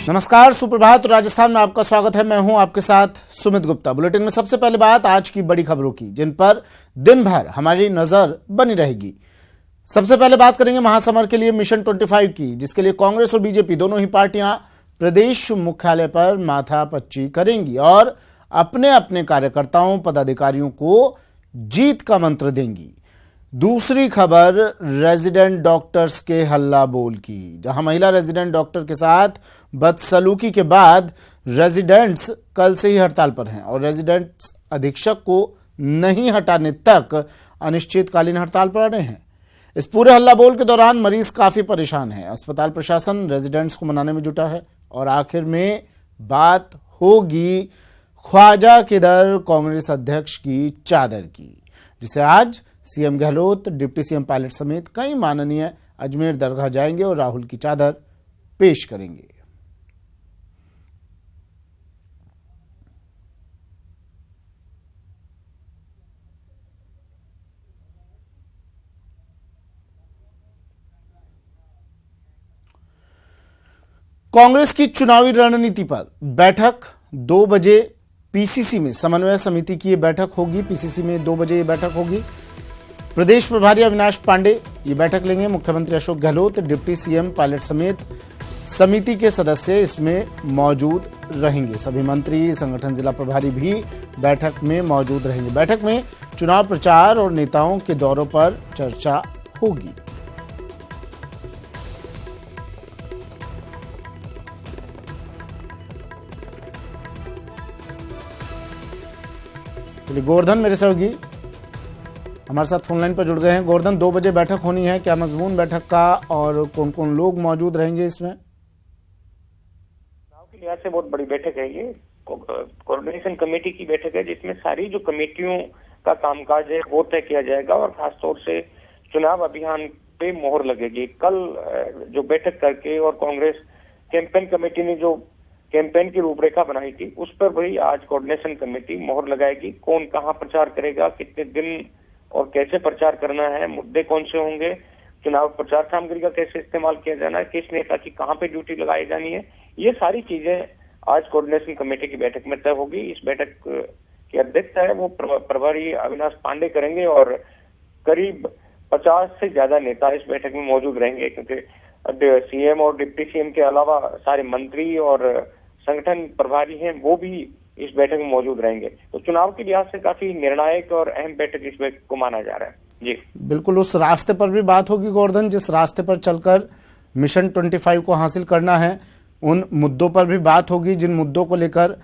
नमस्कार, सुप्रभात। राजस्थान में आपका स्वागत है। मैं हूं आपके साथ सुमित गुप्ता। बुलेटिन में सबसे पहले बात आज की बड़ी खबरों की, जिन पर दिन भर हमारी नजर बनी रहेगी। सबसे पहले बात करेंगे महासमर के लिए मिशन 25 की, जिसके लिए कांग्रेस और बीजेपी दोनों ही पार्टियां प्रदेश मुख्यालय पर माथापच्ची करेंगी और अपने अपने कार्यकर्ताओं पदाधिकारियों को जीत का मंत्र देंगी। दूसरी खबर रेजिडेंट डॉक्टर्स के हल्ला बोल की, जहां महिला रेजिडेंट डॉक्टर के साथ बदसलूकी के बाद रेजिडेंट्स कल से ही हड़ताल पर हैं और रेजिडेंट्स अधीक्षक को नहीं हटाने तक अनिश्चितकालीन हड़ताल पर अड़े हैं। इस पूरे हल्ला बोल के दौरान मरीज काफी परेशान हैं। अस्पताल प्रशासन रेजिडेंट्स को मनाने में जुटा है और आखिर में बात होगी ख्वाजा किधर कांग्रेस अध्यक्ष की चादर की, जिसे आज CM Gehlot, deputy CM pilot समेत कई माननीय अजमेर दरगाह जाएंगे और राहुल की चादर पेश करेंगे। कांग्रेस की चुनावी रणनीति पर बैठक 2 बजे पीसीसी में, समन्वय समिति की ये बैठक होगी। पीसीसी में 2 बजे ये बैठक होगी। प्रदेश प्रभारी अविनाश पांडे ये बैठक लेंगे। मुख्यमंत्री Ashok Gehlot, deputy CM pilot समेत समिति के सदस्य इसमें मौजूद रहेंगे। सभी मंत्री, संगठन जिला प्रभारी भी बैठक में मौजूद रहेंगे। बैठक में चुनाव प्रचार और नेताओं के दौरों पर चर्चा होगी। चलिए, गोवर्धन मेरे सहयोगी हमारे साथ फोनलाइन पर जुड़ गए हैं। गोवर्धन, 2 बजे बैठक होनी है, क्या मजमून बैठक का और कौन कौन लोग मौजूद रहेंगे इसमें? चुनाव के लिहाज से बहुत बड़ी बैठक है ये। कोऑर्डिनेशन कमेटी की बैठक है, जिसमें सारी जो कमेटियों का कामकाज है वो तय किया जाएगा और खासतौर से चुनाव अभियान पे मोहर लगेगी। कल जो बैठक करके और कांग्रेस कैंपेन कमेटी ने जो कैंपेन की रूपरेखा बनाई थी, उस पर वही आज कोऑर्डिनेशन कमेटी मोहर लगाएगी। कौन कहां प्रचार करेगा, कितने दिन और कैसे प्रचार करना है, मुद्दे कौन से होंगे, चुनाव प्रचार सामग्री का कैसे इस्तेमाल किया जाना है, किस नेता की कहां पे ड्यूटी लगाई जानी है, ये सारी चीजें आज कोऑर्डिनेशन कमेटी की बैठक में तय होगी। इस बैठक की अध्यक्षता है वो प्रभारी अविनाश पांडे करेंगे और करीब 50 से ज्यादा नेता इस बैठक में मौजूद रहेंगे, क्योंकि सीएम और डिप्टी सीएम के अलावा सारे मंत्री और संगठन प्रभारी हैं वो भी इस बैठक में मौजूद रहेंगे। तो चुनाव के लिहाज से काफी निर्णायक और अहम बैठक इस बैठक को माना जा रहा है। जी बिल्कुल, उस रास्ते पर भी बात होगी गोवर्धन, जिस रास्ते पर चलकर मिशन 25 को हासिल करना है, उन मुद्दों पर भी बात होगी जिन मुद्दों को लेकर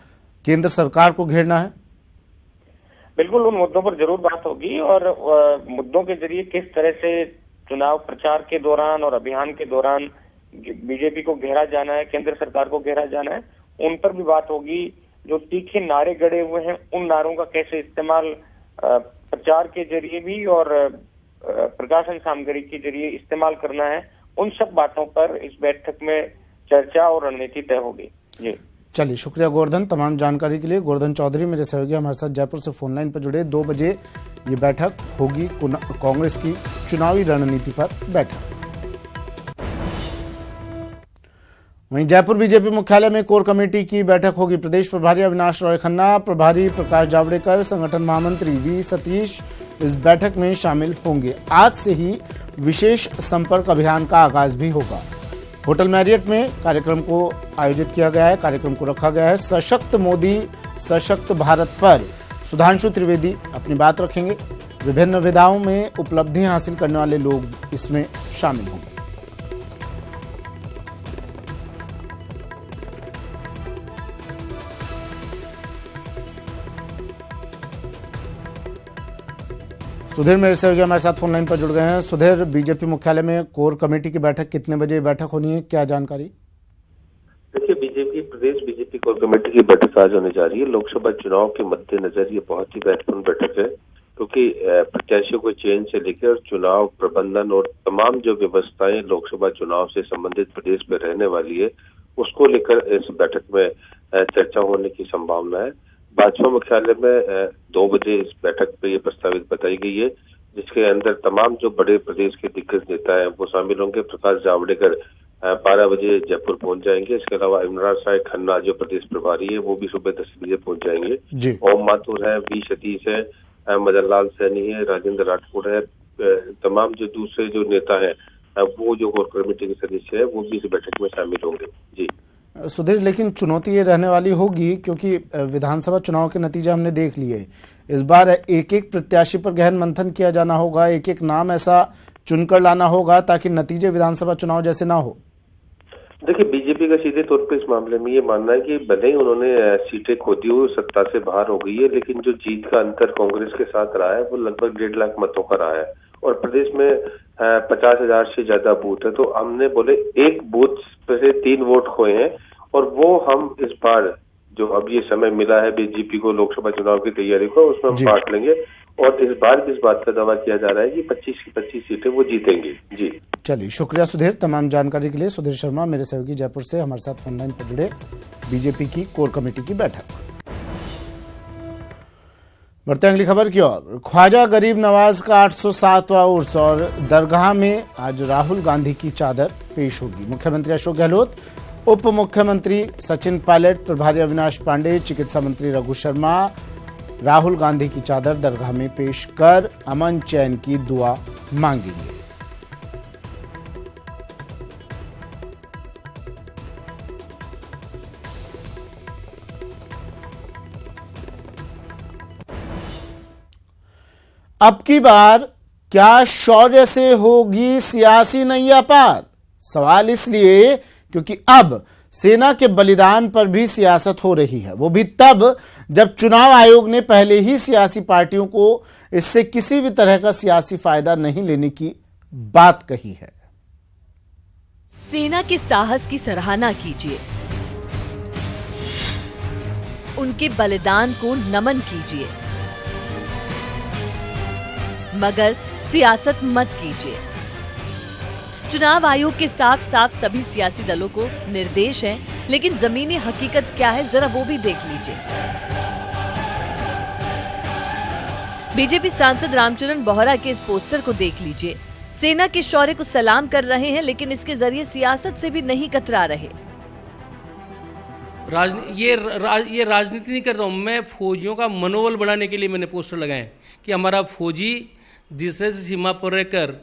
केंद्र सरकार को घेरना है। बिल्कुल, उन मुद्दों पर जरूर बात होगी और मुद्दों के जरिए किस तरह से चुनाव प्रचार के दौरान और अभियान के दौरान बीजेपी को घेरा जाना है, केंद्र सरकार को घेरा जाना है, उन पर भी बात होगी। जो तीखे नारे गड़े हुए हैं, उन नारों का कैसे इस्तेमाल प्रचार के जरिए भी और प्रकाशन सामग्री के जरिए इस्तेमाल करना है, उन सब बातों पर इस बैठक में चर्चा और रणनीति तय होगी। जी चलिए, शुक्रिया गोवर्धन तमाम जानकारी के लिए। गोवर्धन चौधरी मेरे सहयोगी हमारे साथ जयपुर से फोनलाइन पर जुड़े। 2 बजे ये बैठक होगी, कांग्रेस की चुनावी रणनीति पर बैठक। वहीं जयपुर बीजेपी मुख्यालय में कोर कमेटी की बैठक होगी। प्रदेश प्रभारी अविनाश रॉय खन्ना, प्रभारी प्रकाश जावड़ेकर, संगठन महामंत्री वी सतीश इस बैठक में शामिल होंगे। आज से ही विशेष संपर्क अभियान का आगाज भी होगा। होटल मैरियट में कार्यक्रम को आयोजित किया गया है। कार्यक्रम को रखा गया है सशक्त मोदी सशक्त भारत पर सुधांशु त्रिवेदी अपनी बात रखेंगे। विभिन्न विधाओं में उपलब्धियां हासिल करने वाले लोग इसमें शामिल होंगे। सुधीर मेरे सहयोगी हमारे साथ फोनलाइन पर जुड़ गए हैं। सुधीर, बीजेपी मुख्यालय में कोर कमेटी की बैठक कितने बजे बैठक होनी है, क्या जानकारी? देखिए, प्रदेश बीजेपी कोर कमेटी की बैठक आज होने जा रही है। लोकसभा चुनाव के मद्देनजर ये बहुत ही महत्वपूर्ण बैठक है, क्योंकि प्रत्याशियों को चयन से लेकर चुनाव प्रबंधन और तमाम जो व्यवस्थाएं लोकसभा चुनाव से संबंधित प्रदेश में रहने वाली है, उसको लेकर इस बैठक में चर्चा होने की संभावना है। भाजपा मुख्यालय में 2 बजे इस बैठक पे ये प्रस्तावित बताई गई है, जिसके अंदर तमाम जो बड़े प्रदेश के दिग्गज नेता हैं वो शामिल होंगे। प्रकाश जावड़ेकर 12 बजे जयपुर पहुंच जाएंगे। इसके अलावा इमरान साहब खन्ना जो प्रदेश प्रभारी है वो भी सुबह 10 बजे पहुंच जाएंगे। ओम माथुर है, वी सतीश है, मदन लाल सैनी है, राजेंद्र राठौड़ है, तमाम जो दूसरे जो नेता है वो जो कोर कमेटी के सदस्य है वो भी इस बैठक में शामिल होंगे। जी सुधीर, लेकिन चुनौती ये रहने वाली होगी क्योंकि विधानसभा चुनाव के नतीजे हमने देख लिए। इस बार एक एक प्रत्याशी पर गहन मंथन किया जाना होगा, एक एक नाम ऐसा चुनकर लाना होगा ताकि नतीजे विधानसभा चुनाव जैसे ना हो। देखिए, बीजेपी का सीधे तौर पे इस मामले में ये मानना है कि भले ही उन्होंने सीटें खोदी हुई, सत्ता से बाहर हो गई है, लेकिन जो जीत का अंतर कांग्रेस के साथ रहा है वो लगभग 1.5 लाख मतों का रहा है और प्रदेश में 50,000 से ज्यादा बूथ है। तो हमने बोले एक बूथ से 3 वोट खोए हैं और वो हम इस बार जो अब ये समय मिला है बीजेपी को लोकसभा चुनाव की तैयारी को, उसमें हम बांट लेंगे और इस बार भी इस बात का दावा किया जा रहा है कि 25 की 25 सीटें वो जीतेंगे। जी चलिए, शुक्रिया सुधीर तमाम जानकारी के लिए। सुधीर शर्मा मेरे सहयोगी जयपुर से हमारे साथ फोन लाइन पर जुड़े। बीजेपी की कोर कमेटी की बैठक। बढ़ते हैं अगली खबर की ओर। ख्वाजा गरीब नवाज का 807वां उर्स और दरगाह में आज राहुल गांधी की चादर पेश होगी। मुख्यमंत्री अशोक गहलोत, उप मुख्यमंत्री सचिन पायलट, प्रभारी अविनाश पांडे, चिकित्सा मंत्री रघु शर्मा राहुल गांधी की चादर दरगाह में पेश कर अमन चैन की दुआ मांगेंगे। अब की बार क्या शौर्य से होगी सियासी नैया पार? सवाल इसलिए क्योंकि अब सेना के बलिदान पर भी सियासत हो रही है, वो भी तब जब चुनाव आयोग ने पहले ही सियासी पार्टियों को इससे किसी भी तरह का सियासी फायदा नहीं लेने की बात कही है। सेना के साहस की सराहना कीजिए, उनके बलिदान को नमन कीजिए, मगर सियासत मत कीजिए। चुनाव आयोग के साफ साफ सभी सियासी दलों को निर्देश है, लेकिन जमीनी हकीकत क्या है जरा वो भी देख लीजिए। बीजेपी सांसद रामचरण बोहरा के इस पोस्टर को देख लीजिए। सेना के शौर्य को सलाम कर रहे हैं, लेकिन इसके जरिए सियासत से भी नहीं कतरा रहे। ये राजनीति नहीं कर रहा हूँ मैं, फौजियों का मनोबल बढ़ाने के लिए मैंने पोस्टर लगाए कि हमारा फौजी दूसरे से सीमा पर रहकर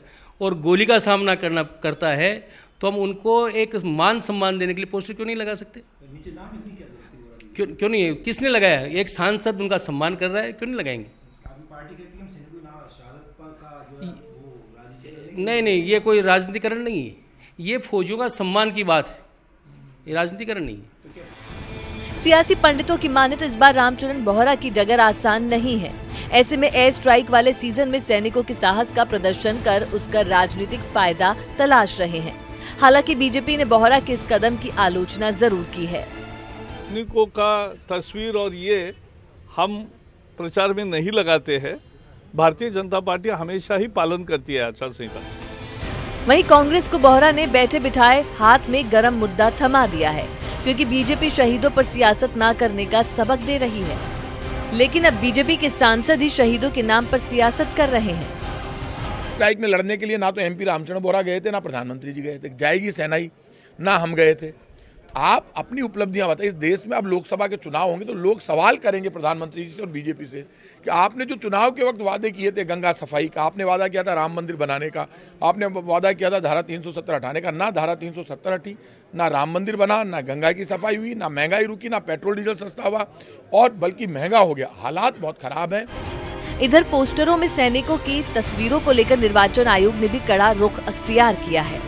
और गोली का सामना करता है तो हम उनको एक मान सम्मान देने के लिए पोस्टर क्यों नहीं लगा सकते? क्यों नहीं? किसने लगाया? एक सांसद उनका सम्मान कर रहा है, क्यों नहीं लगाएंगे? नहीं, ये कोई राजनीतिकरण नहीं है, ये फौजियों का सम्मान की बात है, ये राजनीतिकरण नहीं है। सियासी पंडितों की माने तो इस बार रामचरण बोहरा की डगर आसान नहीं है। ऐसे में एयर स्ट्राइक वाले सीजन में सैनिकों के साहस का प्रदर्शन कर उसका राजनीतिक फायदा तलाश रहे हैं। हालांकि बीजेपी ने बोहरा के इस कदम की आलोचना जरूर की है। सैनिकों का तस्वीर और ये हम प्रचार में नहीं लगाते हैं। भारतीय जनता पार्टी हमेशा ही पालन करती है आचार संहिता। वहीं कांग्रेस को बोहरा ने बैठे बिठाए हाथ में गर्म मुद्दा थमा दिया है, क्योंकि बीजेपी शहीदों पर सियासत न करने का सबक दे रही है। लेकिन अब बीजेपी के सांसद ही शहीदों के नाम पर सियासत कर रहे हैं। स्ट्राइक में लड़ने के लिए ना तो एमपी रामचरण बोहरा गए थे, ना प्रधानमंत्री जी गए थे, जाएगी सेना ही, ना हम गए थे। आप अपनी उपलब्धियां बताइए। इस देश में अब लोकसभा के चुनाव होंगे तो लोग सवाल करेंगे प्रधानमंत्री जी से और बीजेपी से कि आपने जो चुनाव के वक्त वादे किए थे, गंगा सफाई का आपने वादा किया था, राम मंदिर बनाने का आपने वादा किया था, धारा 370 हटाने का, ना धारा 370 हटी, ना राम मंदिर बना, ना गंगा की सफाई हुई, ना महंगाई रुकी, ना पेट्रोल डीजल सस्ता हुआ और बल्कि महंगा हो गया। हालात बहुत खराब है। इधर पोस्टरों में सैनिकों की तस्वीरों को लेकर निर्वाचन आयोग ने भी कड़ा रुख अख्तियार किया है।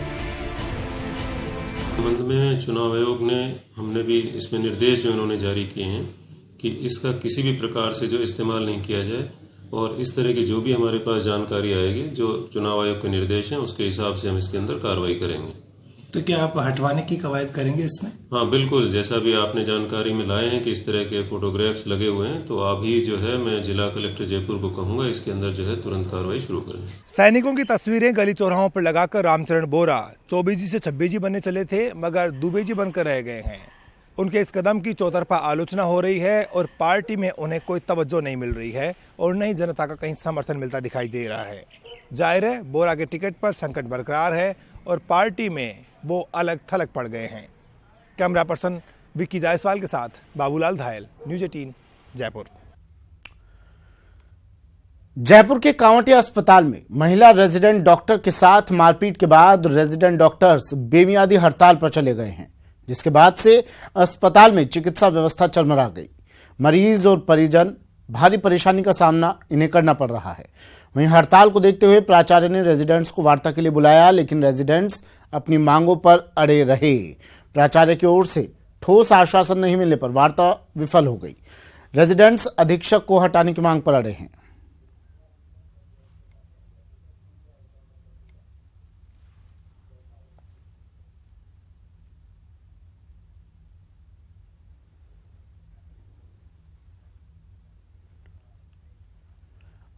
संबंध में चुनाव आयोग ने, हमने भी इसमें निर्देश जो इन्होंने जारी किए हैं कि इसका किसी भी प्रकार से जो इस्तेमाल नहीं किया जाए और इस तरह की जो भी हमारे पास जानकारी आएगी, जो चुनाव आयोग के निर्देश हैं उसके हिसाब से हम इसके अंदर कार्रवाई करेंगे। तो क्या आप हटवाने की कवायद करेंगे इसमें? हाँ बिल्कुल, जैसा भी आपने जानकारी में लाए हैं कि इस तरह के फोटोग्राफ्स लगे हुए हैं, तो अभी जो है मैं जिला कलेक्टर जयपुर को कहूंगा इसके अंदर जो है तुरंत कार्रवाई शुरू करें। सैनिकों की तस्वीरें गली चौराहों पर लगाकर रामचरण बोहरा चौबेजी से छब्बीजी बनने चले थे, मगर दुबेजी बनकर रह गए हैं। उनके इस कदम की चौतरफा आलोचना हो रही है और पार्टी में उन्हें कोई तवज्जो नहीं मिल रही है और न ही जनता का कहीं समर्थन मिलता दिखाई दे रहा है। जाहिर है बोहरा के टिकट पर संकट बरकरार है और पार्टी में वो अलग थलग पड़ गए हैं। कैमरा पर्सन विक्की जायसवाल के साथ बाबूलाल धायल, न्यूज़ 18 जयपुर। जयपुर के कांवटिया अस्पताल में महिला रेजिडेंट डॉक्टर के साथ मारपीट के बाद रेजिडेंट डॉक्टर्स बेमियादी हड़ताल पर चले गए हैं, जिसके बाद से अस्पताल में चिकित्सा व्यवस्था चरमरा गई। मरीज और परिजन भारी परेशानी का सामना इन्हें करना पड़ रहा है। वहीं हड़ताल को देखते हुए प्राचार्य ने रेजिडेंट्स को वार्ता के लिए बुलाया, लेकिन रेजिडेंट्स अपनी मांगों पर अड़े रहे। प्राचार्य की ओर से ठोस आश्वासन नहीं मिलने पर वार्ता विफल हो गई। रेजिडेंट्स अधीक्षक को हटाने की मांग पर अड़े हैं।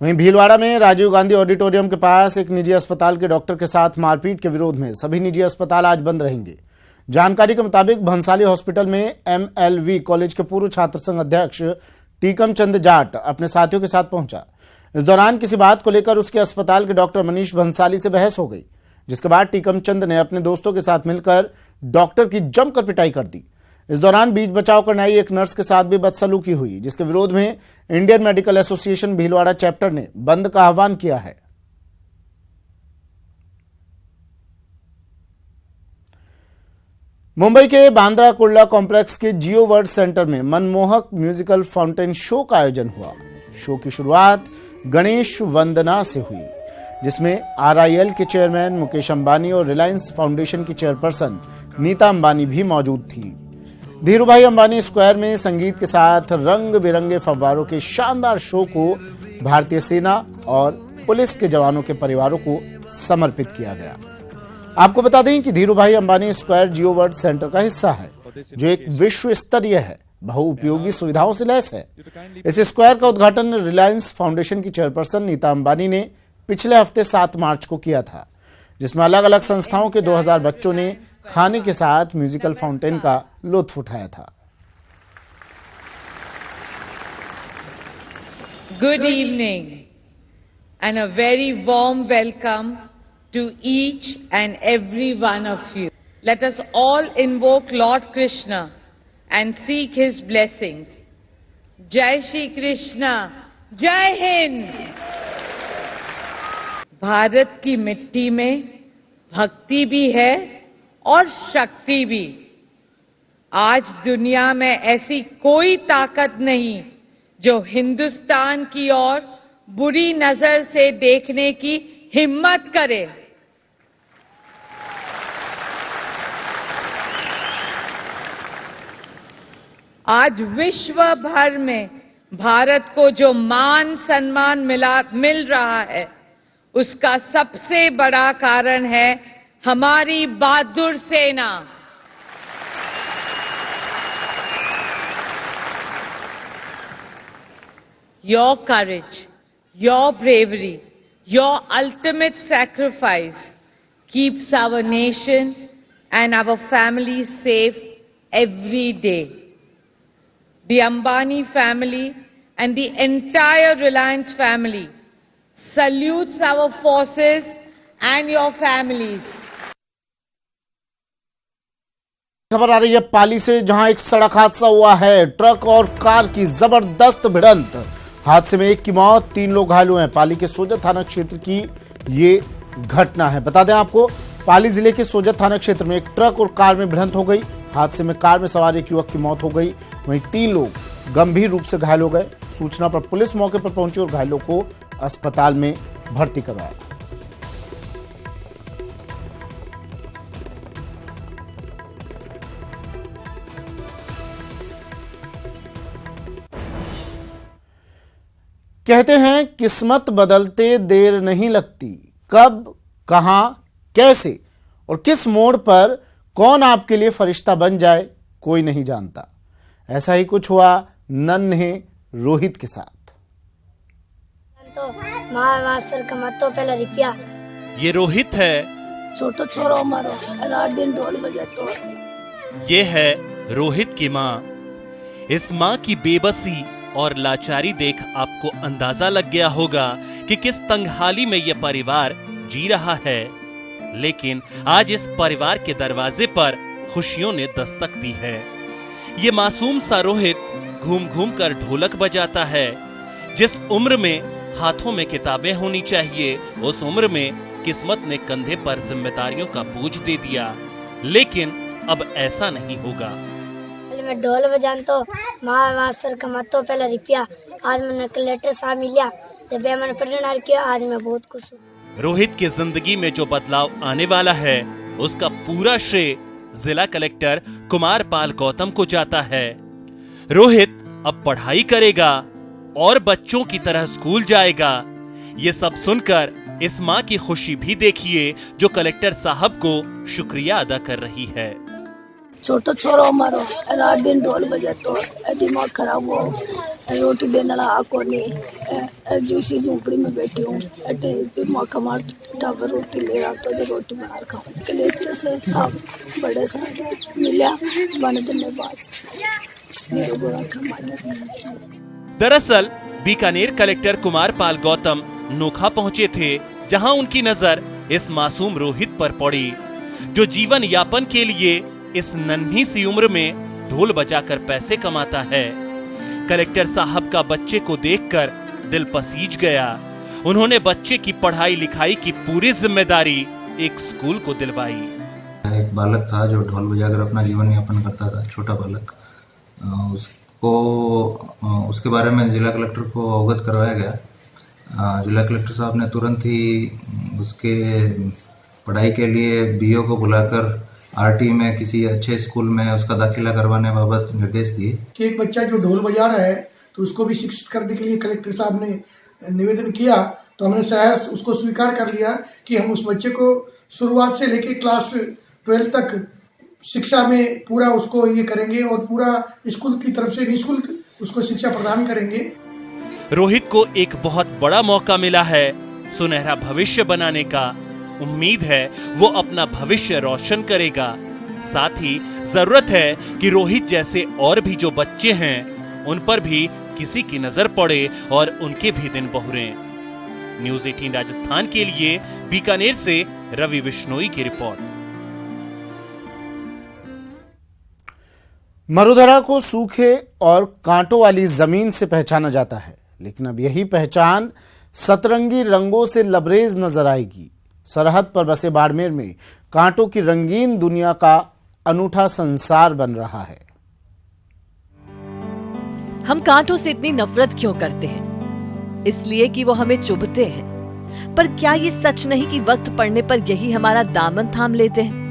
वहीं भीलवाड़ा में राजीव गांधी ऑडिटोरियम के पास एक निजी अस्पताल के डॉक्टर के साथ मारपीट के विरोध में सभी निजी अस्पताल आज बंद रहेंगे। जानकारी के मुताबिक भंसाली हॉस्पिटल में MLV कॉलेज के पूर्व छात्र संघ अध्यक्ष टीकम चंद जाट अपने साथियों के साथ पहुंचा। इस दौरान किसी बात को लेकर उसके अस्पताल के डॉक्टर मनीष भंसाली से बहस हो गई, जिसके बाद टीकम चंद ने अपने दोस्तों के साथ मिलकर डॉक्टर की जमकर पिटाई कर दी। इस दौरान बीच बचाव करने आई एक नर्स के साथ भी बदसलूकी हुई, जिसके विरोध में Indian medical association Bhilwara chapter ने बंद का आह्वान किया है। मुंबई के बांद्रा कुर्ला कॉम्प्लेक्स के जियो वर्ल्ड सेंटर में मनमोहक म्यूजिकल फाउंटेन शो का आयोजन हुआ। शो की शुरुआत गणेश वंदना से हुई, जिसमें RIL के चेयरमैन मुकेश अंबानी और रिलायंस फाउंडेशन की चेयरपर्सन नीता अंबानी भी मौजूद थी। धीरूभाई अंबानी स्क्वायर में संगीत के साथ रंग बिरंगे फव्वारों के शानदार शो को भारतीय सेना और पुलिस के जवानों के परिवारों को समर्पित किया गया। आपको बता दें कि धीरूभाई अंबानी स्क्वायर जियो वर्ल्ड सेंटर का हिस्सा है, जो एक विश्व स्तरीय है, बहुउपयोगी सुविधाओं से लैस है। इस स्क्वायर का उद्घाटन रिलायंस फाउंडेशन की चेयरपर्सन नीता अंबानी ने पिछले हफ्ते 7 मार्च को किया था, जिसमें अलग अलग संस्थाओं के 2000 बच्चों ने खाने के साथ म्यूजिकल फाउंटेन का लुत्फ उठाया था। Good evening and a very warm welcome to each and every one of you. Let us all invoke Lord Krishna and seek his blessings. Jai Shri Krishna, Jai Hind. Bharat की मिट्टी में भक्ति भी है और शक्ति भी। आज दुनिया में ऐसी कोई ताकत नहीं जो हिंदुस्तान की ओर बुरी नजर से देखने की हिम्मत करे। आज विश्व भर में भारत को जो मान सम्मान मिल रहा है, उसका सबसे बड़ा कारण है हमारी बहादुर सेना। Your courage, your bravery, your ultimate sacrifice keeps our nation and our families safe every day. The Ambani family and the entire Reliance family salutes our forces and your families. खबर आ रही है पाली से, जहां एक सड़क हादसा हुआ है। ट्रक और कार की जबरदस्त भिड़ंत, हादसे में एक की मौत, 3 लोग घायल हुए हैं। पाली के सोजत थाना क्षेत्र की ये घटना है। बता दें आपको, पाली जिले के सोजत थाना क्षेत्र में एक ट्रक और कार में भिड़ंत हो गई। हादसे में कार में सवार एक युवक की मौत हो गई, वहीं 3 लोग गंभीर रूप से घायल हो गए। सूचना पर पुलिस मौके पर पहुंची और घायलों को अस्पताल में भर्ती करवाया। कहते हैं किस्मत बदलते देर नहीं लगती, कब, कहां, कैसे और किस मोड़ पर कौन आपके लिए फरिश्ता बन जाए कोई नहीं जानता। ऐसा ही कुछ हुआ नन्हे रोहित के साथ। तो मास्टर कमातो पहला रुपया। ये रोहित है, छोटो छोरो मारो, रात दिन ढोल बजे तो। ये है रोहित की माँ। इस माँ की बेबसी और लाचारी देख आपको अंदाजा लग गया होगा कि किस तंगहाली में यह परिवार जी रहा है। लेकिन आज इस परिवार के दरवाजे पर खुशियों ने दस्तक दी है। ये मासूम सा रोहित घूम घूम कर ढोलक बजाता है। जिस उम्र में हाथों में किताबें होनी चाहिए, उस उम्र में किस्मत ने कंधे पर जिम्मेदारियों का बोझ दे दिया, लेकिन अब ऐसा नहीं होगा। मैं ढोल बजान तो मास्टर कमातो पहला रुपया, आज मैंने कलेक्टर साहब मिला जब मैंने पढ़ना किया, आज मैं बहुत खुश हूँ। रोहित की जिंदगी में जो बदलाव आने वाला है, उसका पूरा श्रेय जिला कलेक्टर कुमार पाल गौतम को जाता है। रोहित अब पढ़ाई करेगा और बच्चों की तरह स्कूल जाएगा। ये सब सुनकर इस माँ की खुशी भी देखिए, जो कलेक्टर साहब को शुक्रिया अदा कर रही है। छोटो छोरो मारो रात दिन ढोल बजे तो दिमाग खराब हो, रोटी देने वाला आको नहीं, जूसी झोपड़ी में बैठी हूँ, मौका मार टावर रोटी ले रहा तो जो रोटी बना खाऊं। कलेक्टर से साहब बड़े साहब मिला, बने धन्यवाद मेरे बुरा कमाने। दरअसल बीकानेर कलेक्टर कुमार पाल गौतम नोखा पहुंचे थे, जहां उनकी नजर इस मासूम रोहित पर पड़ी, जो जीवन यापन के लिए इस नन्ही सी उम्र में ढोल बजाकर पैसे कमाता है। कलेक्टर साहब का बच्चे को देखकर दिल पसीज गया। उन्होंने बच्चे की पढ़ाई लिखाई की पूरी जिम्मेदारी एक स्कूल को दिलवाई। एक बालक था जो ढोल बजाकर अपना जीवन यापन करता था, छोटा बालक। उसके बारे में जिला कलेक्टर को अवगत करवाया गया। जिला कलेक्टर साहब ने तुरंत ही उसके पढ़ाई के लिए बीओ को बुलाकर आरटी में किसी अच्छे स्कूल में उसका दाखिला करवाने बाबत निर्देश दिए कि एक बच्चा जो ढोल बजा रहा है तो उसको भी शिक्षित करने के लिए कलेक्टर साहब ने निवेदन किया, तो हमने सहर्ष उसको स्वीकार कर लिया कि हम उस बच्चे को शुरुआत से लेकर क्लास 12 तक शिक्षा में पूरा उसको ये करेंगे और पूरा स्कूल की तरफ से निःशुल्क उसको शिक्षा प्रदान करेंगे। रोहित को एक बहुत बड़ा मौका मिला है सुनहरा भविष्य बनाने का। उम्मीद है वो अपना भविष्य रोशन करेगा। साथ ही जरूरत है कि रोहित जैसे और भी जो बच्चे हैं उन पर भी किसी की नजर पड़े और उनके भी दिन बहुरे। न्यूज़ 18 राजस्थान के लिए बीकानेर से रवि बिश्नोई की रिपोर्ट। मरुधरा को सूखे और कांटों वाली जमीन से पहचाना जाता है, लेकिन अब यही पहचान सतरंगी रंगों से लबरेज नजर आएगी। सरहद पर बसे बाड़मेर में कांटों की रंगीन दुनिया का अनूठा संसार बन रहा है। हम कांटों से इतनी नफरत क्यों करते हैं? इसलिए कि वो हमें चुभते हैं। पर क्या ये सच नहीं कि वक्त पड़ने पर यही हमारा दामन थाम लेते हैं?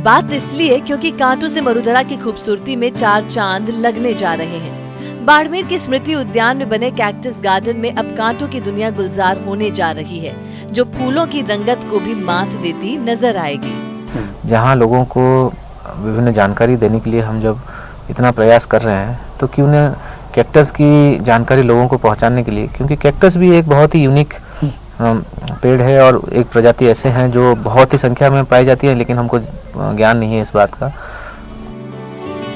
बात इसलिए क्योंकि कांटों से मरुधरा की खूबसूरती में 4 चांद लगने जा रहे हैं। बाड़मेर के स्मृति उद्यान में बने कैक्टस गार्डन में अब कांटों की दुनिया गुलजार होने जा रही है, जो फूलों की रंगत को भी मात देती नजर आएगी। जहां लोगों को विभिन्न जानकारी देने के लिए हम जब इतना प्रयास कर रहे हैं, तो क्यों न कैक्टस की जानकारी लोगों को पहुंचाने के लिए, क्योंकि कैक्टस भी एक बहुत ही यूनिक पेड़ है और एक प्रजाति ऐसे हैं जो बहुत ही संख्या में पाई जाती है, लेकिन हमको ज्ञान नहीं है इस बात का।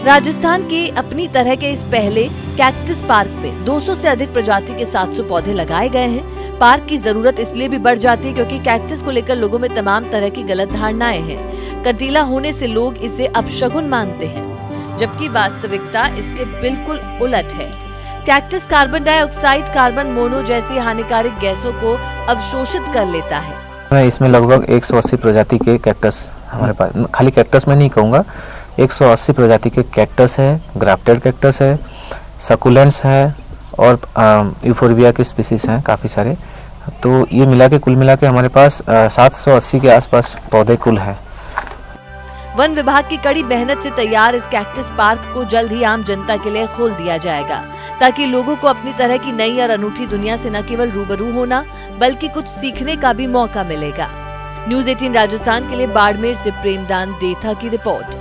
राजस्थान के अपनी तरह के इस पहले कैक्टस पार्क में 200 से अधिक प्रजाति के 700 पौधे लगाए गए हैं। पार्क की जरूरत इसलिए भी बढ़ जाती है क्योंकि कैक्टस को लेकर लोगों में तमाम तरह की गलत धारणाएं हैं। कंटीला होने से लोग इसे अपशगुन मानते हैं, जबकि वास्तविकता इसके बिल्कुल उलट है। Cactus carbon dioxide, carbon mono जैसी हानिकारक गैसों को अवशोषित कर लेता है। इसमें लगभग 180 प्रजाति के कैक्टस हमारे पास, खाली कैक्टस में नहीं कहूँगा, 180 प्रजाति के कैक्टस है, ग्राफ्टेड कैक्टस है, सकुलेंट्स है और यूफोर्बिया के स्पीसीज हैं काफ़ी सारे। तो ये मिला के कुल मिला के हमारे पास 780 के आसपास पौधे कुल हैं। वन विभाग की कड़ी मेहनत से तैयार इस कैक्टस पार्क को जल्द ही आम जनता के लिए खोल दिया जाएगा, ताकि लोगों को अपनी तरह की नई और अनूठी दुनिया से न केवल रूबरू होना बल्कि कुछ सीखने का भी मौका मिलेगा। न्यूज़ 18 राजस्थान के लिए बाड़मेर से प्रेमदान देथा की रिपोर्ट।